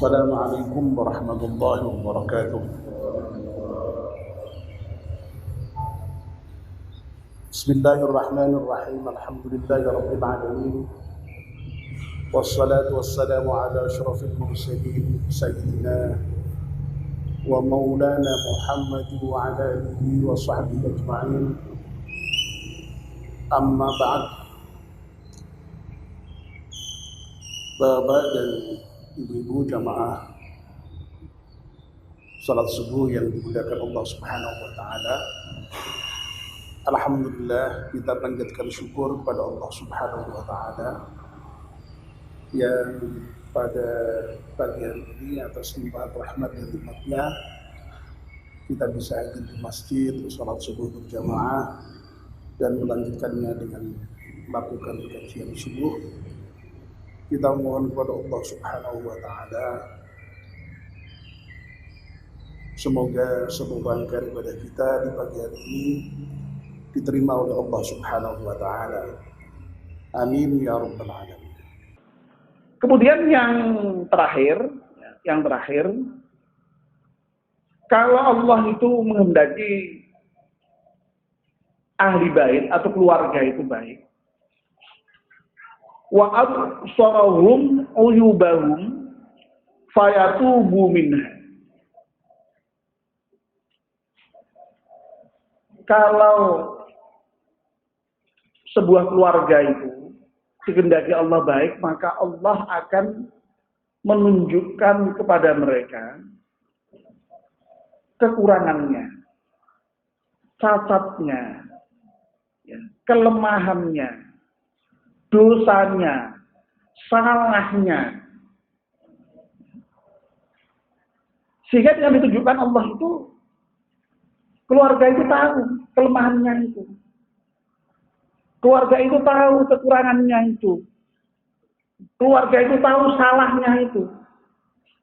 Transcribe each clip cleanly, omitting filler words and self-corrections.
السلام عليكم ورحمة الله وبركاته. بسم الله الرحمن الرحيم. الحمد لله رب العالمين، والصلاة والسلام على أشرف المرسلين سيدنا ومولانا محمد وعلى آله وصحبه أجمعين. أما بعد. Bapak dan ibu-ibu jamaah salat subuh yang dimuliakan Allah Subhanahu wa taala. Alhamdulillah, kita panjatkan syukur kepada Allah Subhanahu wa taala yang pada pagi hari ini atas limpahan rahmat dan nikmatnya kita bisa hadir di masjid salat subuh berjamaah dan melanjutkannya dengan melakukan kajian subuh. Kita mohon kepada Allah Subhanahu wa taala semoga semoga ibadah kita di pagi hari ini diterima oleh Allah Subhanahu wa taala. Amin ya rabbal alamin. Kemudian yang terakhir, kalau Allah itu menghendaki ahli bait atau keluarga itu baik, wa absarahum uyubahum fayatubu minha. Kalau sebuah keluarga itu dikehendaki Allah baik, maka Allah akan menunjukkan kepada mereka kekurangannya, cacatnya, kelemahannya, dosanya, salahnya. Sehingga dengan ditunjukkan Allah itu, keluarga itu tahu kelemahannya itu. Keluarga itu tahu kekurangannya itu. Keluarga itu tahu salahnya itu.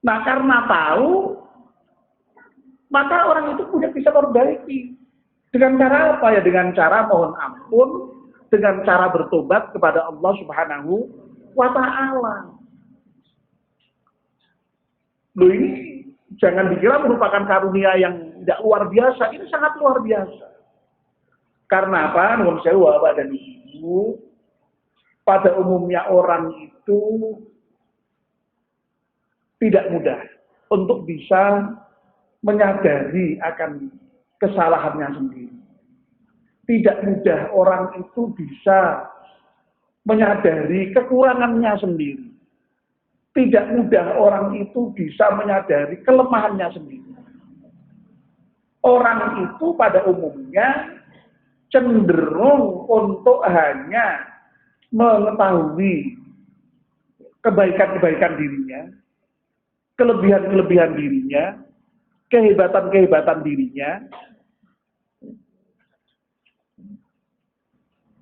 Nah, karena tahu, maka orang itu punya bisa perbaiki. Dengan cara apa ya? Dengan cara mohon ampun, dengan cara bertobat kepada Allah Subhanahu wa ta'ala. Loh, ini jangan dikira merupakan karunia yang tidak luar biasa. Ini sangat luar biasa. Karena apa? Nuwun sewu Bapak dan Ibu, pada umumnya orang itu tidak mudah untuk bisa menyadari akan kesalahannya sendiri. Tidak mudah orang itu bisa menyadari kekurangannya sendiri. Tidak mudah orang itu bisa menyadari kelemahannya sendiri. Orang itu pada umumnya cenderung untuk hanya mengetahui kebaikan-kebaikan dirinya, kelebihan-kelebihan dirinya, kehebatan-kehebatan dirinya,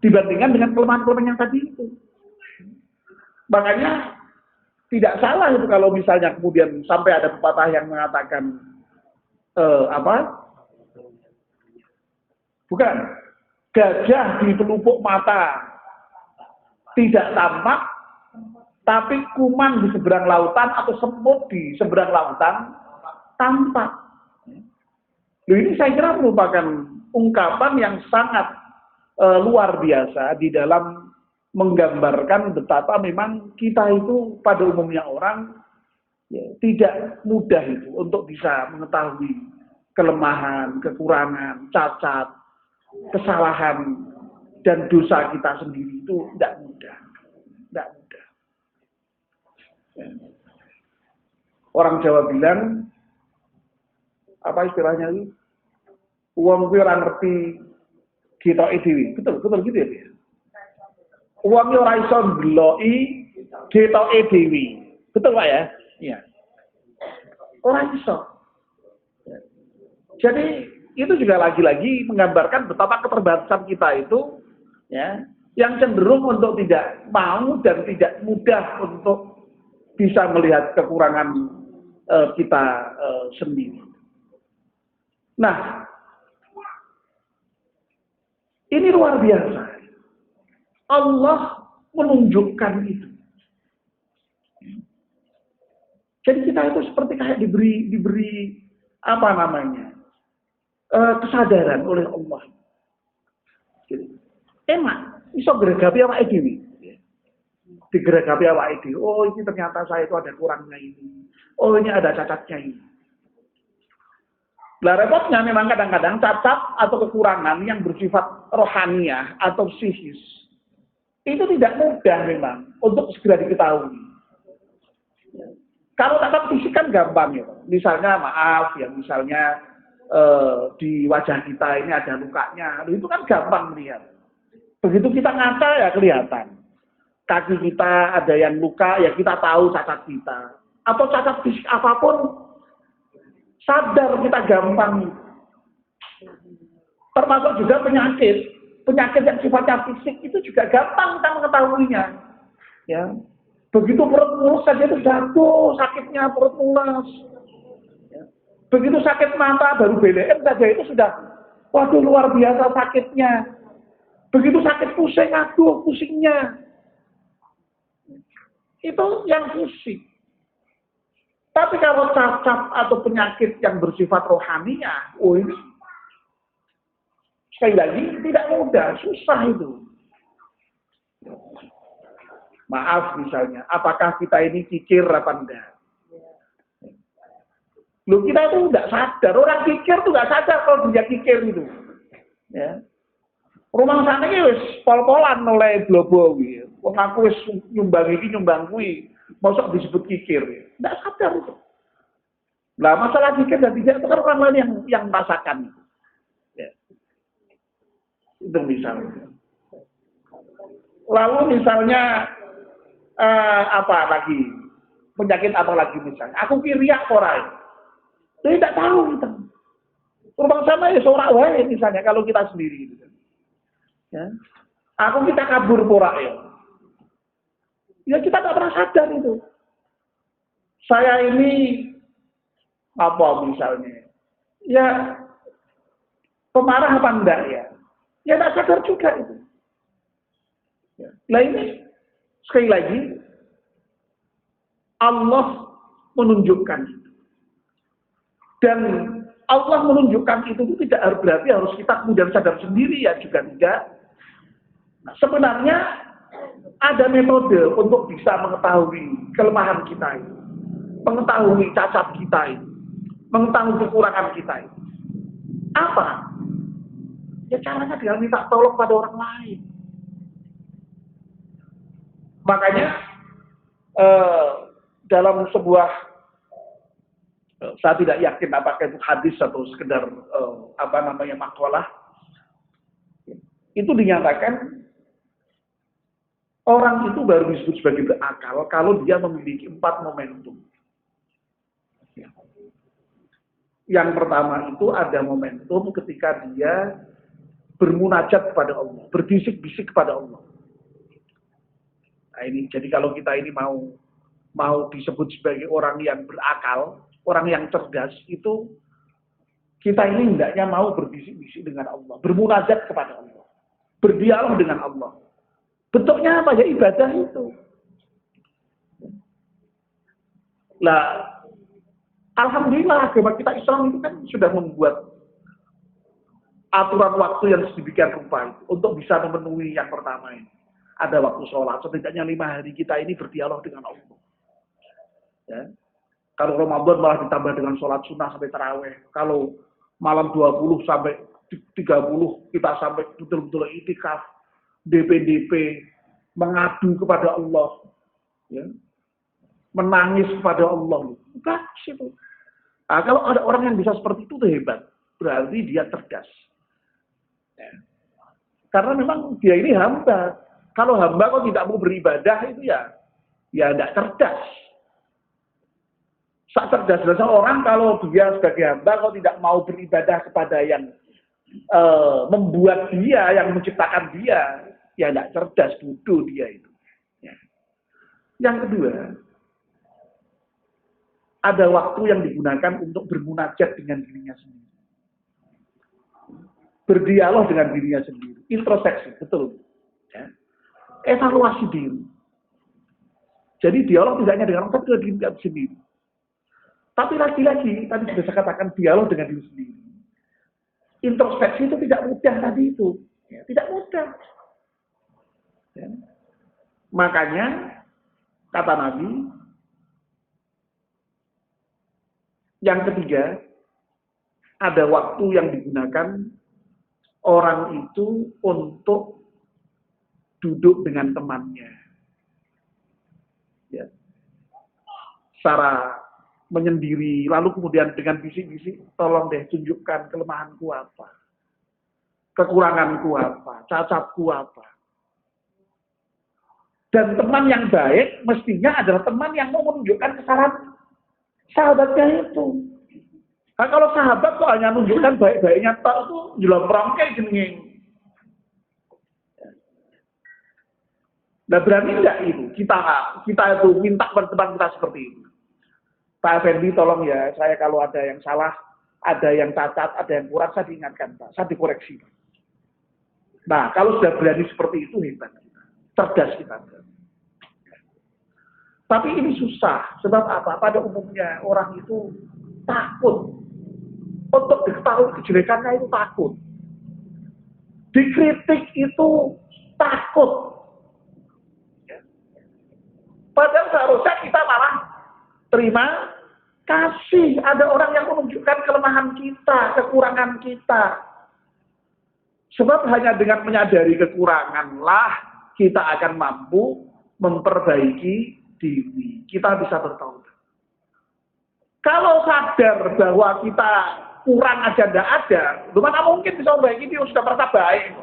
dibandingkan dengan kelemahan-kelemahan yang tadi itu. Makanya tidak salah itu kalau misalnya kemudian sampai ada pepatah yang mengatakan bukan, gajah di pelupuk mata tidak tampak, tapi kuman di seberang lautan atau semut di seberang lautan tampak. Ini saya kira merupakan ungkapan yang sangat luar biasa di dalam menggambarkan betapa memang kita itu pada umumnya orang tidak mudah itu untuk bisa mengetahui kelemahan, kekurangan, cacat, kesalahan dan dosa kita sendiri itu tidak mudah. Orang Jawa bilang, apa istilahnya itu? Uang kuwi ora ngerti ketoke dhewe. Betul gitu ya. Uang ora iso ndeloki ketoke dhewe. Betul Pak ya? Iya. Ora iso. Jadi itu juga lagi-lagi menggambarkan betapa keterbatasan kita itu ya, yang cenderung untuk tidak mau dan tidak mudah untuk bisa melihat kekurangan kita sendiri. Nah, ini luar biasa. Allah menunjukkan itu. Jadi kita itu seperti kayak diberi apa namanya kesadaran oleh Allah. Jadi, emak iso gregapi awake dhewe. Digeragapi awake dhewe. Oh, ini ternyata saya itu ada kurangnya ini. Oh, ini ada cacatnya ini. Lah repotnya memang kadang-kadang cacat atau kekurangan yang bersifat rohaniah atau psikis itu tidak mudah memang untuk segera diketahui. Kalau cacat fisik kan gampang ya. Misalnya maaf ya, misalnya di wajah kita ini ada lukanya, itu kan gampang melihat. Begitu kita ngaca ya kelihatan. Kaki kita ada yang luka, ya kita tahu cacat kita. Atau cacat fisik apapun, sadar kita gampang. Termasuk juga penyakit. Penyakit yang sifatnya fisik itu juga gampang kita mengetahuinya. Ya. Begitu perut mulus saja itu jatuh, sakitnya perut mulus. Ya. Begitu sakit mata, baru BLM saja itu sudah, waduh luar biasa sakitnya. Begitu sakit pusing, aduh pusingnya. Itu yang fisik. Tapi kalau cacat atau penyakit yang bersifat rohaniah, oh ini sekali lagi tidak mudah, susah itu. Maaf misalnya, apakah kita ini kikir apa enggak? Loh kita itu enggak sadar, orang kikir itu enggak sadar kalau dia kikir itu. Ya. Rumah sana ini wis pol-polan oleh blobo gitu. Wong aku wis nyumbang iki nyumbang kuwi, mosok disebut kikir. Enggak sadar itu. Lah masalah kikir dan tidak itu kan orang lain yang merasakan. Ya. Itu misalnya. Lalu misalnya apa lagi? Penyakit apa lagi misalnya? Aku kiriak ora. Tidak tahu kita. Rumah sana ya sorak wae misalnya kalau kita sendiri gitu. Ya. Aku kita kabur pura ya. Ya kita tak pernah sadar itu. Saya ini apa misalnya? Ya pemarah apa enggak ya? Ya tak sadar juga itu. Ya. Nah ini sekali lagi Allah menunjukkan itu. Dan Allah menunjukkan itu tidak berarti harus kita kemudian sadar sendiri ya juga tidak. Nah, sebenarnya ada metode untuk bisa mengetahui kelemahan kita itu, mengetahui cacat kita itu, mengetahui kekurangan kita itu. Apa? Ya caranya dengan minta tolong pada orang lain. Makanya dalam sebuah saya tidak yakin apakah itu hadis atau sekedar makalah, itu dinyatakan orang itu baru disebut sebagai berakal kalau dia memiliki 4 momentum. Yang pertama itu ada momentum ketika dia bermunajat kepada Allah, berbisik-bisik kepada Allah. Nah ini, jadi kalau kita ini mau disebut sebagai orang yang berakal, orang yang cerdas, itu kita ini hendaknya mau berbisik-bisik dengan Allah, bermunajat kepada Allah, berdialog dengan Allah. Bentuknya apa ya? Ibadah itu. Lah, alhamdulillah agama kita Islam itu kan sudah membuat aturan waktu yang sedemikian rupa untuk bisa memenuhi yang pertama ini. Ada waktu sholat, setidaknya 5 hari kita ini berdialog dengan Allah. Ya. Kalau Ramadan malah ditambah dengan sholat sunnah sampai taraweh. Kalau malam 20 sampai 30 kita sampai betul-betul itikaf, DP, mengadu kepada Allah, ya. Menangis kepada Allah. Bagus itu. Nah, kalau ada orang yang bisa seperti itu hebat, berarti dia cerdas. Ya. Karena memang dia ini hamba. Kalau hamba kok tidak mau beribadah itu ya tidak cerdas. Sak cerdas seorang kalau dia sebagai hamba kok tidak mau beribadah kepada yang membuat dia, yang menciptakan dia, ya tidak cerdas, bodoh dia itu. Ya. Yang kedua, ada waktu yang digunakan untuk bermunajat dengan dirinya sendiri. Berdialog dengan dirinya sendiri. Introspeksi, betul. Ya. Evaluasi diri. Jadi dialog tidak hanya dengan orang, tapi dengan diri sendiri. Tapi lagi-lagi, tadi sudah saya katakan dialog dengan diri sendiri. Introspeksi itu tidak mudah tadi itu. Ya, tidak mudah. Ya. Makanya, kata Nabi, yang ketiga, ada waktu yang digunakan orang itu untuk duduk dengan temannya. Ya. Secara menyendiri, lalu kemudian dengan bisik-bisik, tolong deh tunjukkan kelemahanku apa, kekuranganku apa, cacatku apa. Dan teman yang baik mestinya adalah teman yang mau menunjukkan kesalahan sahabatnya itu. Nah, kalau sahabat kok hanya menunjukkan baik-baiknya, itu jelomprong kayak gini. Nah, berani enggak itu? Kita itu minta teman kita seperti itu. Pak Effendi, tolong ya, saya kalau ada yang salah, ada yang cacat, ada yang kurang, saya diingatkan, Pak. Saya dikoreksi. Nah, kalau sudah berani seperti itu, hebat kita. Cerdas kita. Tapi ini susah. Sebab apa? Pada umumnya orang itu takut. Untuk diketahui kejelekannya itu takut. Dikritik itu takut. Padahal seharusnya kita malah terima kasih. Ada orang yang menunjukkan kelemahan kita, kekurangan kita. Sebab hanya dengan menyadari kekuranganlah kita akan mampu memperbaiki diri. Kita bisa bertaubat. Kalau sadar bahwa kita kurang aja tidak ada, mana mungkin bisa memperbaiki dia sudah merasa baik.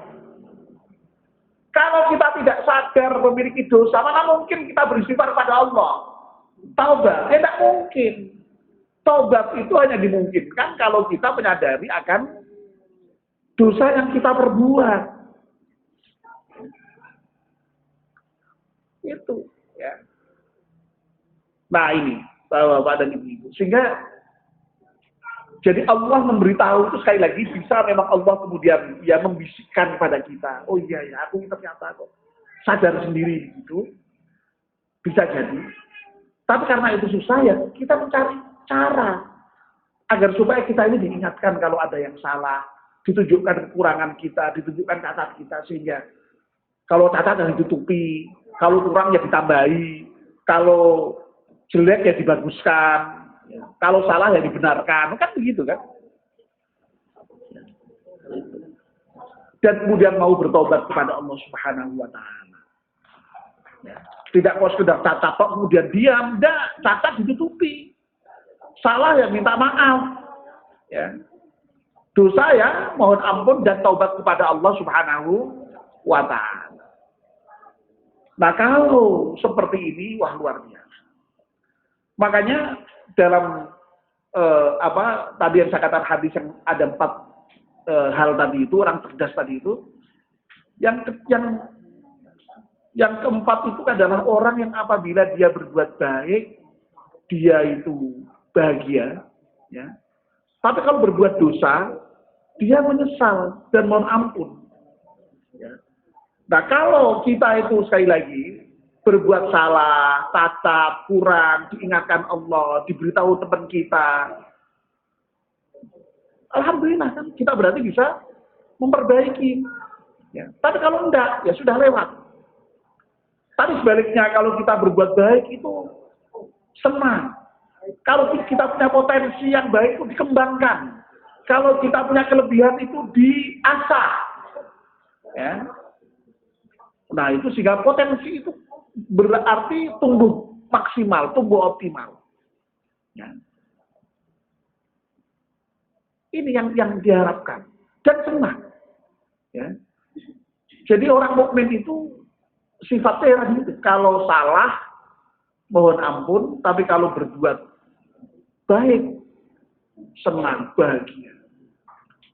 Kalau kita tidak sadar memiliki dosa, mana mungkin kita beristighfar pada Allah. Taubat, tidak mungkin. Taubat itu hanya dimungkinkan kalau kita menyadari akan dosa yang kita perbuat. Itu, ya. Nah ini, Bapak dan Ibu. Sehingga, jadi Allah memberitahu itu sekali lagi, bisa memang Allah kemudian ya membisikkan pada kita. Oh iya ya, aku ternyata kok sadar sendiri gitu. Bisa jadi. Tapi karena itu susah ya, kita mencari cara agar supaya kita ini diingatkan kalau ada yang salah, ditunjukkan kekurangan kita, ditunjukkan cacat kita, sehingga kalau cacat yang ditutupi, kalau kurang ya ditambahi, kalau jelek ya dibaguskan, kalau salah ya dibenarkan, kan begitu kan? Dan kemudian mau bertobat kepada Allah Subhanahu wa Ta'ala. Tidak mau sekedar cacat, kemudian diam, enggak, cacat ditutupi. Salah ya minta maaf. Ya. Dosa ya mohon ampun dan taubat kepada Allah Subhanahu wa Ta'ala. Nah kalau seperti ini, wah luar biasa. Makanya dalam tadi yang saya katakan hadis yang ada 4 hal tadi itu, orang cerdas tadi itu, yang keempat itu adalah orang yang apabila dia berbuat baik, dia itu bahagia, ya. Tapi kalau berbuat dosa, dia menyesal dan mohon ampun. Ya. Nah kalau kita itu sekali lagi berbuat salah, cacat, kurang, diingatkan Allah, diberitahu teman kita, alhamdulillah kan kita berarti bisa memperbaiki. Ya. Tapi kalau enggak, ya sudah lewat. Tapi sebaliknya kalau kita berbuat baik itu senang. Kalau kita punya potensi yang baik itu dikembangkan. Kalau kita punya kelebihan itu diasah. Ya. Nah itu sehingga potensi itu berarti tumbuh maksimal, tumbuh optimal. Ya. Ini yang diharapkan dan senang. Ya. Jadi orang mukmin itu sifatnya gitu. Kalau salah mohon ampun, tapi kalau berbuat baik senang, bahagia.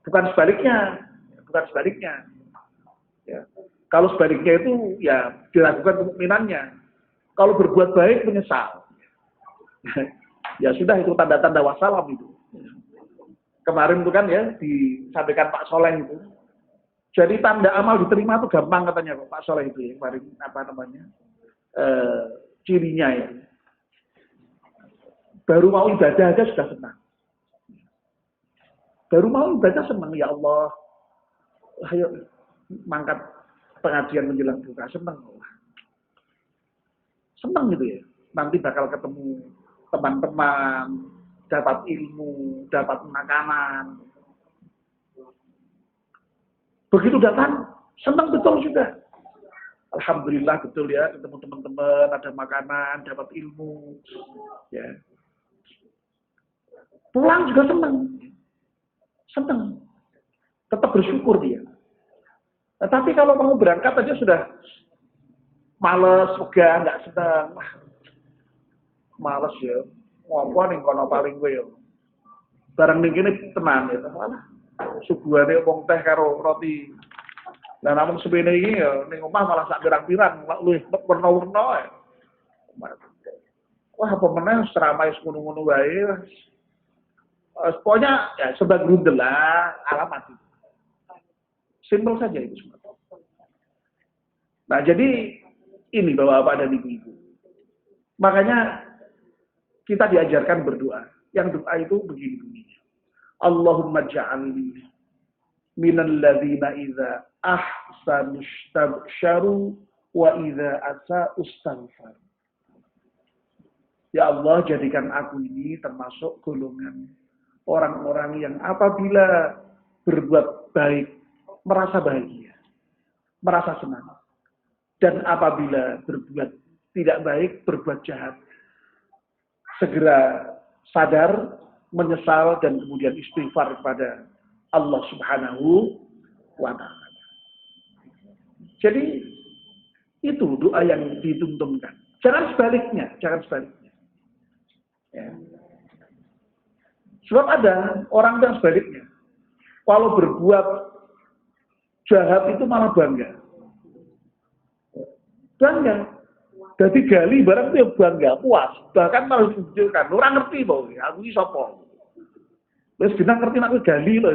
Bukan sebaliknya, bukan sebaliknya. Ya. Kalau sebaliknya itu ya dilakukan kemungkinannya. Kalau berbuat baik menyesal. Ya sudah itu tanda-tanda wassalam itu. Kemarin itu kan ya disampaikan Pak Soleh itu. Jadi tanda amal diterima itu gampang katanya Pak Soleh itu ya. Kemarin apa namanya? Cirinya ya. Baru mau ibadah aja sudah senang. Baru mau ibadah senang, ya Allah. Ayo mangkat pengajian menjelang buka, senang. Senang gitu ya. Nanti bakal ketemu teman-teman, dapat ilmu, dapat makanan. Begitu datang, senang betul juga. Alhamdulillah betul ya, ketemu teman-teman, ada makanan, dapat ilmu. Ya. Pulang juga senang. Senang. Tetap bersyukur dia. Nah, tapi kalau mau berangkat aja sudah males, wegah, nggak senang. Males ya. Ngopo ning kono paling gue ya. Barang ning kene tenan ya. Malah suguhane wong teh karo roti. Lah namun sepene iki ya ning omah malah sak pirang-pirang, luwih werna-werna. Wah, apa meneh seramai ngono-ngono wae. Pokoknya ya serba grundel lah alamat itu. Simpel saja itu semua. Nah, jadi ini Bapak-bapak dan Ibu-ibu. Makanya kita diajarkan berdoa. Yang doa itu begini. Allahumma ja'alni minal ladzina idza ahsanu istabsyaru wa idza asa'u istaghfar. Ya Allah, jadikan aku ini termasuk golongan orang-orang yang apabila berbuat baik merasa bahagia, merasa senang. Dan apabila berbuat tidak baik, berbuat jahat, segera sadar, menyesal, dan kemudian istighfar kepada Allah Subhanahu wa Ta'ala. Jadi itu doa yang dituntunkan. Jangan sebaliknya. Ya. Sebab ada orang yang sebaliknya. Kalau berbuat jahat itu malah bangga. Jadi gali barang itu yang bangga, puas. Bahkan malah ditunjukkan. Orang ngerti bahwa aku ini sapa. Terus bintang ngerti aku gali loh.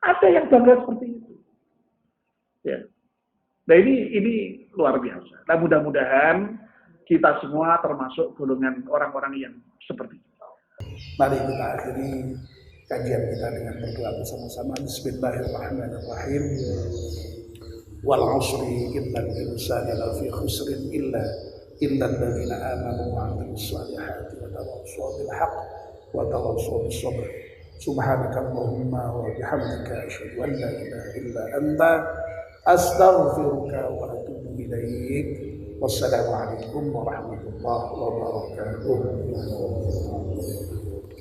Ada yang bangga seperti itu. Ya. Nah ini luar biasa. Nah mudah-mudahan kita semua termasuk golongan orang-orang yang seperti itu. Mari kita akhiri kajian kita dengan berdoa bersama-sama. Bismillahirrahmanirrahim. Wal 'ashri innal insana lafi khusrin illa alladziina aamanu wa 'amilus shalihati wa tawassaw bil haqq wa tawassaw bis sabr. Subhanakallahumma wa bihamdika asyhadu an la ilaha illa anta astaghfiruka wa atubu ilaik. Wassalamualaikum warahmatullahi wabarakatuh.